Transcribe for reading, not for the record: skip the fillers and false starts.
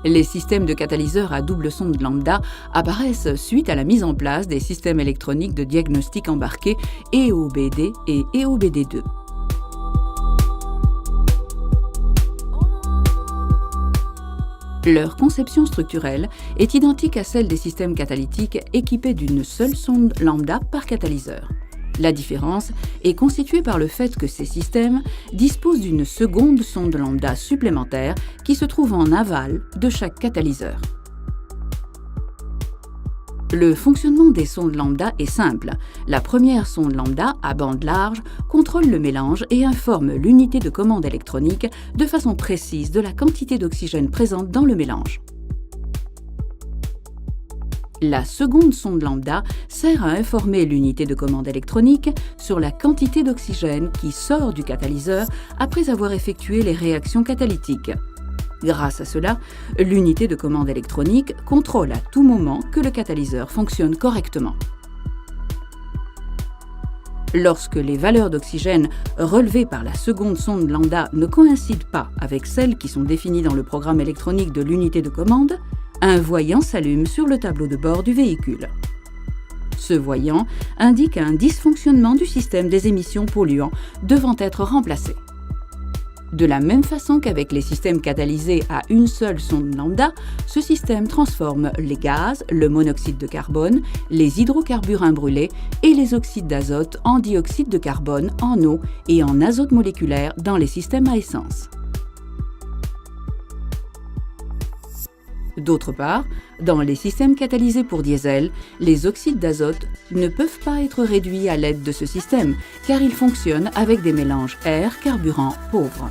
Les systèmes de catalyseurs à double sonde lambda apparaissent suite à la mise en place des systèmes électroniques de diagnostic embarqués EOBD et EOBD2. Leur conception structurelle est identique à celle des systèmes catalytiques équipés d'une seule sonde lambda par catalyseur. La différence est constituée par le fait que ces systèmes disposent d'une seconde sonde lambda supplémentaire qui se trouve en aval de chaque catalyseur. Le fonctionnement des sondes lambda est simple. La première sonde lambda, à bande large, contrôle le mélange et informe l'unité de commande électronique de façon précise de la quantité d'oxygène présente dans le mélange. La seconde sonde lambda sert à informer l'unité de commande électronique sur la quantité d'oxygène qui sort du catalyseur après avoir effectué les réactions catalytiques. Grâce à cela, l'unité de commande électronique contrôle à tout moment que le catalyseur fonctionne correctement. Lorsque les valeurs d'oxygène relevées par la seconde sonde lambda ne coïncident pas avec celles qui sont définies dans le programme électronique de l'unité de commande, un voyant s'allume sur le tableau de bord du véhicule. Ce voyant indique un dysfonctionnement du système des émissions polluants devant être remplacé. De la même façon qu'avec les systèmes catalysés à une seule sonde lambda, ce système transforme les gaz, le monoxyde de carbone, les hydrocarbures imbrûlés et les oxydes d'azote en dioxyde de carbone, en eau et en azote moléculaire dans les systèmes à essence. D'autre part, dans les systèmes catalysés pour diesel, les oxydes d'azote ne peuvent pas être réduits à l'aide de ce système, car ils fonctionnent avec des mélanges air-carburant pauvres.